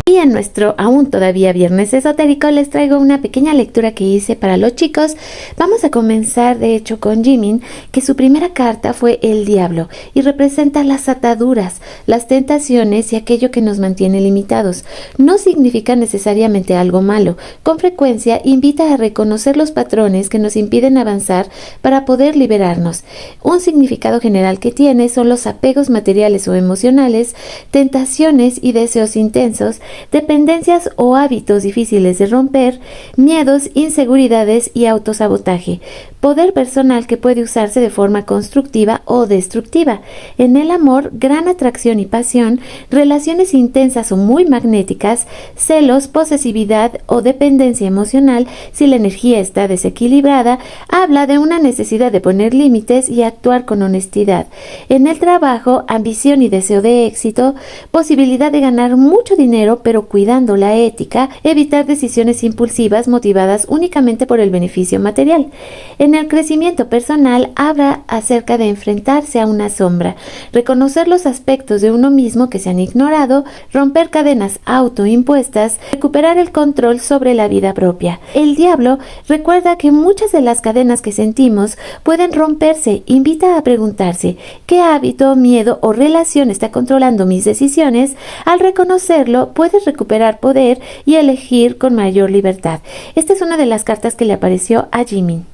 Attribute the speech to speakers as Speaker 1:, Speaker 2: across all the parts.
Speaker 1: Y en nuestro aún todavía viernes esotérico les traigo una pequeña lectura que hice para los chicos. Vamos a comenzar de hecho con Jimin, que su primera carta fue el diablo y representa las ataduras, las tentaciones y aquello que nos mantiene limitados. No significa necesariamente algo malo. Con frecuencia invita a reconocer los patrones que nos impiden avanzar para poder liberarnos. Un significado general que tiene son los apegos materiales o emocionales, tentaciones y deseos intensos, dependencias o hábitos difíciles de romper, miedos, inseguridades y autosabotaje. Poder personal que puede usarse de forma constructiva o destructiva. En el amor, gran atracción y pasión, relaciones intensas o muy magnéticas, celos, posesividad o dependencia emocional. Si la energía está desequilibrada, habla de una necesidad de poner límites y actuar con honestidad. En el trabajo, ambición y deseo de éxito, posibilidad de ganar mucho dinero pero cuidando la ética, evitar decisiones impulsivas motivadas únicamente por el beneficio material. En el crecimiento personal habla acerca de enfrentarse a una sombra, reconocer los aspectos de uno mismo que se han ignorado, romper cadenas autoimpuestas, recuperar el control sobre la vida propia. El diablo recuerda que muchas de las cadenas que sentimos pueden romperse. Invita a preguntarse ¿qué hábito, miedo o relación está controlando mis decisiones? Al reconocerlo, puedes recuperar poder y elegir con mayor libertad. Esta es una de las cartas que le apareció a Jimin.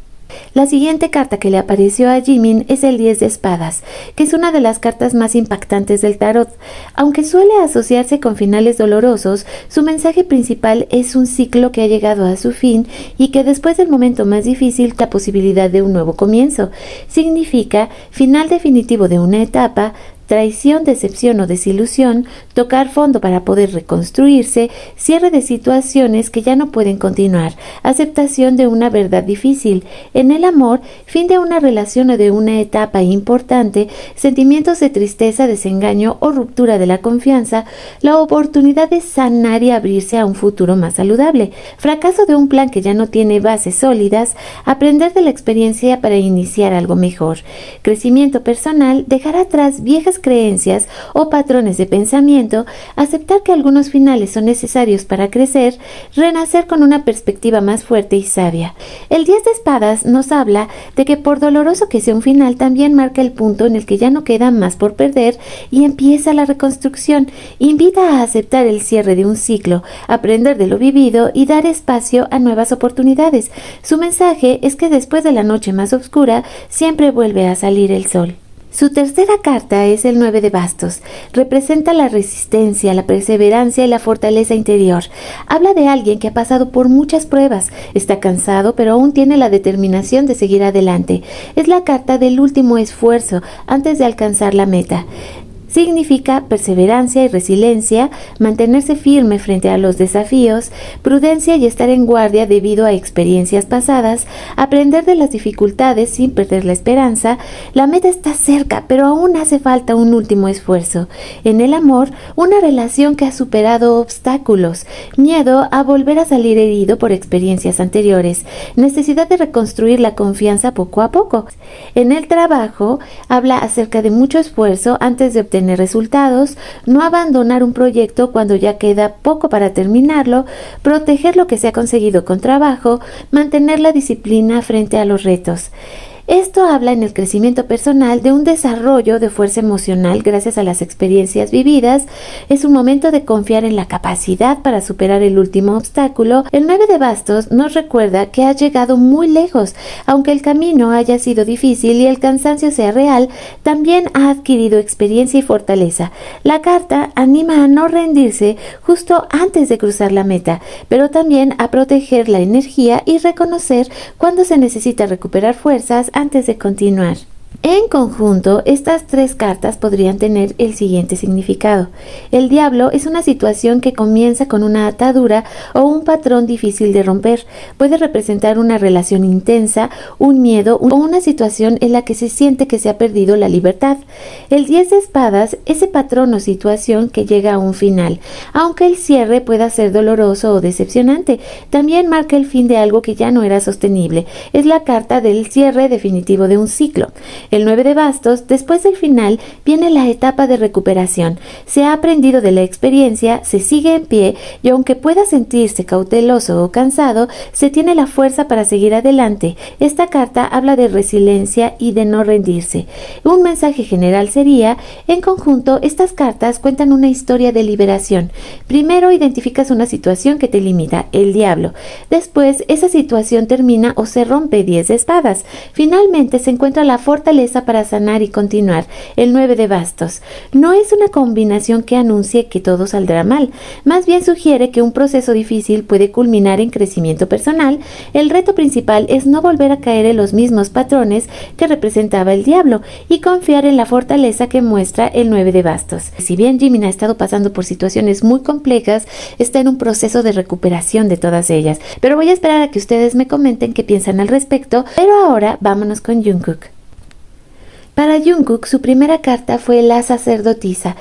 Speaker 1: La siguiente carta que le apareció a Jimin es el 10 de espadas, que es una de las cartas más impactantes del tarot. Aunque suele asociarse con finales dolorosos, su mensaje principal es un ciclo que ha llegado a su fin y que después del momento más difícil, la posibilidad de un nuevo comienzo. Significa final definitivo de una etapa, traición, decepción o desilusión, tocar fondo para poder reconstruirse, cierre de situaciones que ya no pueden continuar, aceptación de una verdad difícil. En el amor, fin de una relación o de una etapa importante, sentimientos de tristeza, desengaño o ruptura de la confianza, la oportunidad de sanar y abrirse a un futuro más saludable, fracaso de un plan que ya no tiene bases sólidas, aprender de la experiencia para iniciar algo mejor, crecimiento personal, dejar atrás viejas creencias o patrones de pensamiento, aceptar que algunos finales son necesarios para crecer, renacer con una perspectiva más fuerte y sabia. El 10 de espadas nos habla de que por doloroso que sea un final, también marca el punto en el que ya no queda más por perder y empieza la reconstrucción. Invita a aceptar el cierre de un ciclo, aprender de lo vivido y dar espacio a nuevas oportunidades. Su mensaje es que después de la noche más oscura, siempre vuelve a salir el sol. Su tercera carta es el 9 de bastos. Representa la resistencia, la perseverancia y la fortaleza interior. Habla de alguien que ha pasado por muchas pruebas, está cansado pero aún tiene la determinación de seguir adelante. Es la carta del último esfuerzo antes de alcanzar la meta. Significa perseverancia y resiliencia, mantenerse firme frente a los desafíos, prudencia y estar en guardia debido a experiencias pasadas, aprender de las dificultades sin perder la esperanza. La meta está cerca, pero aún hace falta un último esfuerzo. En el amor, una relación que ha superado obstáculos, miedo a volver a salir herido por experiencias anteriores, necesidad de reconstruir la confianza poco a poco. En el trabajo, habla acerca de mucho esfuerzo antes de obtener resultados, no abandonar un proyecto cuando ya queda poco para terminarlo, proteger lo que se ha conseguido con trabajo, mantener la disciplina frente a los retos. Esto habla en el crecimiento personal de un desarrollo de fuerza emocional gracias a las experiencias vividas. Es un momento de confiar en la capacidad para superar el último obstáculo. El 9 de bastos nos recuerda que has llegado muy lejos. Aunque el camino haya sido difícil y el cansancio sea real, también ha adquirido experiencia y fortaleza. La carta anima a no rendirse justo antes de cruzar la meta, pero también a proteger la energía y reconocer cuándo se necesita recuperar fuerzas antes de continuar. En conjunto, estas tres cartas podrían tener el siguiente significado. El diablo es una situación que comienza con una atadura o un patrón difícil de romper. Puede representar una relación intensa, un miedo o una situación en la que se siente que se ha perdido la libertad. El 10 de espadas, ese patrón o situación que llega a un final. Aunque el cierre pueda ser doloroso o decepcionante, también marca el fin de algo que ya no era sostenible. Es la carta del cierre definitivo de un ciclo. El 9 de bastos, después del final, viene la etapa de recuperación. Se ha aprendido de la experiencia, se sigue en pie y aunque pueda sentirse cauteloso o cansado, se tiene la fuerza para seguir adelante. Esta carta habla de resiliencia y de no rendirse. Un mensaje general sería, en conjunto, estas cartas cuentan una historia de liberación. Primero identificas una situación que te limita, el diablo. Después, esa situación termina o se rompe, 10 de espadas. Finalmente, se encuentra la fortaleza para sanar y continuar, el 9 de bastos. No es una combinación que anuncie que todo saldrá mal, más bien sugiere que un proceso difícil puede culminar en crecimiento personal. El reto principal es no volver a caer en los mismos patrones que representaba el diablo y confiar en la fortaleza que muestra el 9 de bastos. Si bien Jimin ha estado pasando por situaciones muy complejas, está en un proceso de recuperación de todas ellas, pero voy a esperar a que ustedes me comenten qué piensan al respecto. Pero ahora vámonos con Jungkook. Para Jungkook, su primera carta fue la sacerdotisa.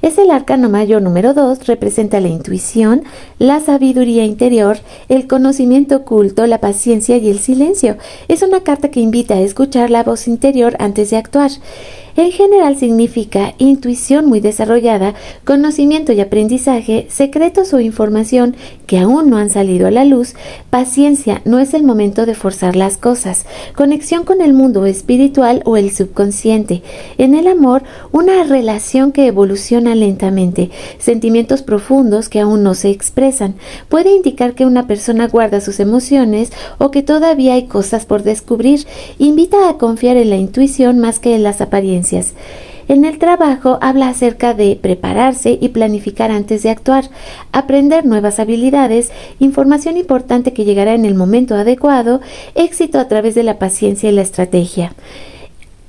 Speaker 1: Es el arcano mayor número 2, representa la intuición, la sabiduría interior, el conocimiento oculto, la paciencia y el silencio. Es una carta que invita a escuchar la voz interior antes de actuar. En general significa intuición muy desarrollada, conocimiento y aprendizaje, secretos o información que aún no han salido a la luz, paciencia, no es el momento de forzar las cosas, conexión con el mundo espiritual o el subconsciente. En el amor, una relación que evoluciona lentamente, sentimientos profundos que aún no se expresan. Puede indicar que una persona guarda sus emociones o que todavía hay cosas por descubrir. Invita a confiar en la intuición más que en las apariencias. En el trabajo habla acerca de prepararse y planificar antes de actuar, aprender nuevas habilidades, información importante que llegará en el momento adecuado, éxito a través de la paciencia y la estrategia.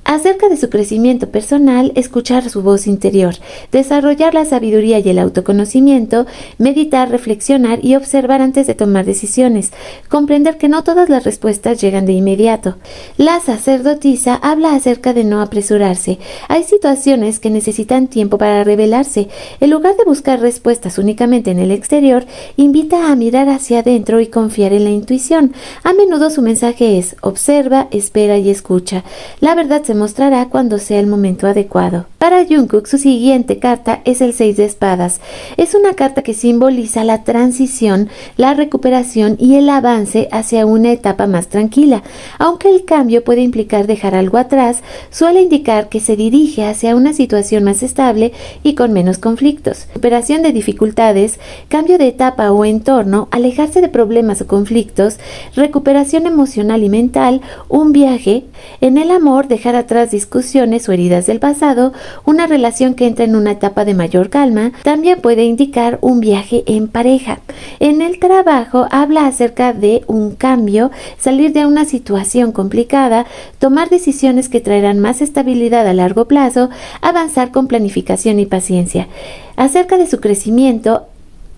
Speaker 1: Acerca de su crecimiento personal, escuchar su voz interior, desarrollar la sabiduría y el autoconocimiento, meditar, reflexionar y observar antes de tomar decisiones, comprender que no todas las respuestas llegan de inmediato. La sacerdotisa habla acerca de no apresurarse. Hay situaciones que necesitan tiempo para revelarse. En lugar de buscar respuestas únicamente en el exterior, invita a mirar hacia adentro y confiar en la intuición. A menudo su mensaje es: observa, espera y escucha. La verdad se mostrará cuando sea el momento adecuado. Para Jungkook, su siguiente carta es el 6 de espadas. Es una carta que simboliza la transición, la recuperación y el avance hacia una etapa más tranquila. Aunque el cambio puede implicar dejar algo atrás, suele indicar que se dirige hacia una situación más estable y con menos conflictos. Superación de dificultades, cambio de etapa o entorno, alejarse de problemas o conflictos, recuperación emocional y mental, un viaje. En el amor, dejar atrás discusiones o heridas del pasado, una relación que entra en una etapa de mayor calma. También puede indicar un viaje en pareja. En el trabajo habla acerca de un cambio, salir de una situación complicada, tomar decisiones que traerán más estabilidad a largo plazo, avanzar con planificación y paciencia. Acerca de su crecimiento,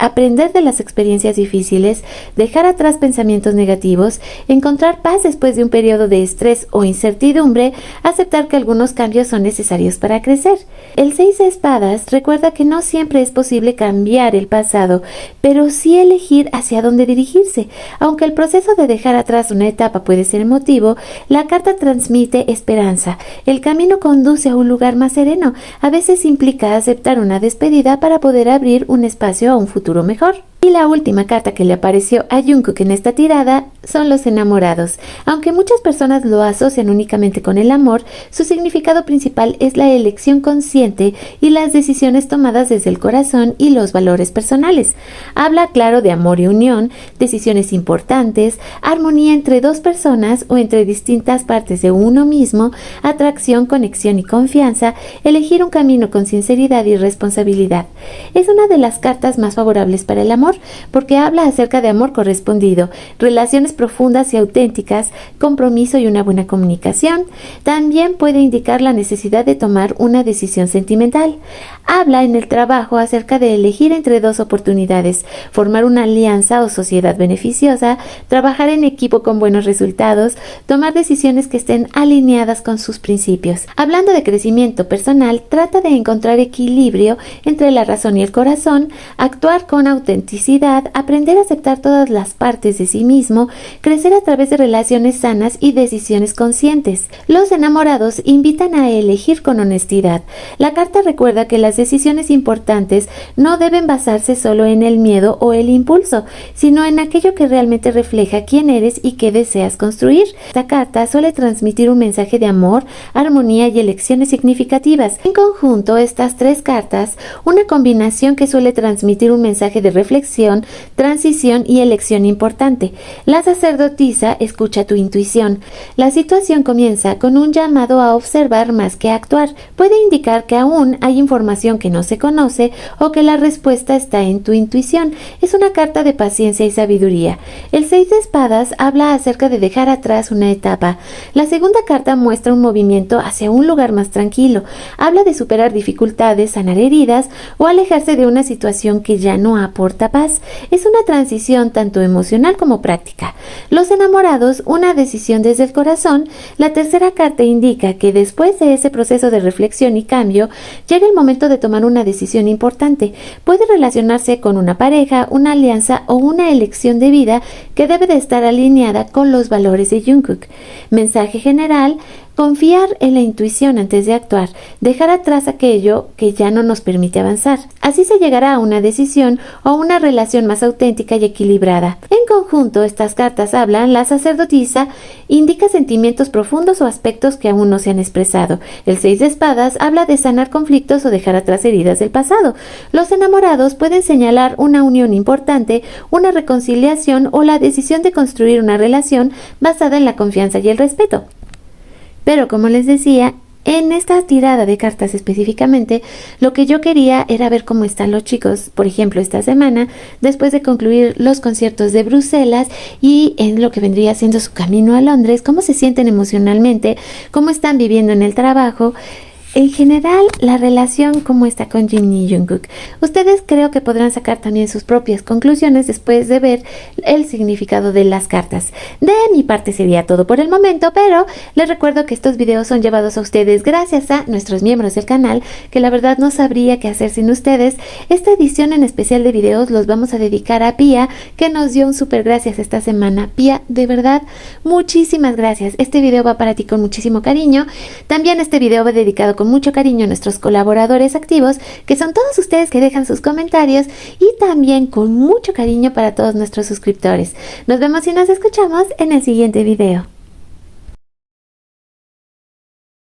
Speaker 1: aprender de las experiencias difíciles, dejar atrás pensamientos negativos, encontrar paz después de un periodo de estrés o incertidumbre, aceptar que algunos cambios son necesarios para crecer. El 6 de espadas recuerda que no siempre es posible cambiar el pasado, pero sí elegir hacia dónde dirigirse. Aunque el proceso de dejar atrás una etapa puede ser emotivo, la carta transmite esperanza. El camino conduce a un lugar más sereno. A veces implica aceptar una despedida para poder abrir un espacio a un futuro mejor. Y la última carta que le apareció a Jungkook en esta tirada son los enamorados. Aunque muchas personas lo asocian únicamente con el amor, su significado principal es la elección consciente y las decisiones tomadas desde el corazón y los valores personales. Habla claro de amor y unión, decisiones importantes, armonía entre dos personas o entre distintas partes de uno mismo, atracción, conexión y confianza, elegir un camino con sinceridad y responsabilidad. Es una de las cartas más favorables para el amor, porque habla acerca de amor correspondido, relaciones profundas y auténticas, compromiso y una buena comunicación. También puede indicar la necesidad de tomar una decisión sentimental. Habla en el trabajo acerca de elegir entre dos oportunidades, formar una alianza o sociedad beneficiosa, trabajar en equipo con buenos resultados, tomar decisiones que estén alineadas con sus principios. Hablando de crecimiento personal, trata de encontrar equilibrio entre la razón y el corazón, actuar con autenticidad felicidad, aprender a aceptar todas las partes de sí mismo, crecer a través de relaciones sanas y decisiones conscientes. Los enamorados invitan a elegir con honestidad. La carta recuerda que las decisiones importantes no deben basarse solo en el miedo o el impulso, sino en aquello que realmente refleja quién eres y qué deseas construir. Esta carta suele transmitir un mensaje de amor, armonía y elecciones significativas. En conjunto, estas tres cartas, una combinación que suele transmitir un mensaje de reflexión, transición y elección importante. La sacerdotisa escucha tu intuición. La situación comienza con un llamado a observar más que a actuar. Puede indicar que aún hay información que no se conoce o que la respuesta está en tu intuición. Es una carta de paciencia y sabiduría. El 6 de espadas habla acerca de dejar atrás una etapa. La segunda carta muestra un movimiento hacia un lugar más tranquilo. Habla de superar dificultades, sanar heridas o alejarse de una situación que ya no aporta paz. Es una transición tanto emocional como práctica. Los enamorados, una decisión desde el corazón. La tercera carta indica que después de ese proceso de reflexión y cambio, llega el momento de tomar una decisión importante. Puede relacionarse con una pareja, una alianza o una elección de vida que debe de estar alineada con los valores de Jungkook. Mensaje general: confiar en la intuición antes de actuar, dejar atrás aquello que ya no nos permite avanzar. Así se llegará a una decisión o una relación más auténtica y equilibrada. En conjunto, estas cartas hablan. La sacerdotisa indica sentimientos profundos o aspectos que aún no se han expresado. El 6 de espadas habla de sanar conflictos o dejar atrás heridas del pasado. Los enamorados pueden señalar una unión importante, una reconciliación o la decisión de construir una relación basada en la confianza y el respeto. Pero como les decía, en esta tirada de cartas específicamente, lo que yo quería era ver cómo están los chicos, por ejemplo, esta semana, después de concluir los conciertos de Bruselas y en lo que vendría siendo su camino a Londres, cómo se sienten emocionalmente, cómo están viviendo en el trabajo. En general, la relación como está con Jimin y Jungkook. Ustedes creo que podrán sacar también sus propias conclusiones después de ver el significado de las cartas. De mi parte sería todo por el momento, pero les recuerdo que estos videos son llevados a ustedes gracias a nuestros miembros del canal, que la verdad no sabría qué hacer sin ustedes. Esta edición en especial de videos los vamos a dedicar a Pia, que nos dio un súper gracias esta semana. Pia, de verdad, muchísimas gracias. Este video va para ti con muchísimo cariño. También este video va dedicado con mucho cariño a nuestros colaboradores activos, que son todos ustedes que dejan sus comentarios, y también con mucho cariño para todos nuestros suscriptores. Nos vemos y nos escuchamos en el siguiente video.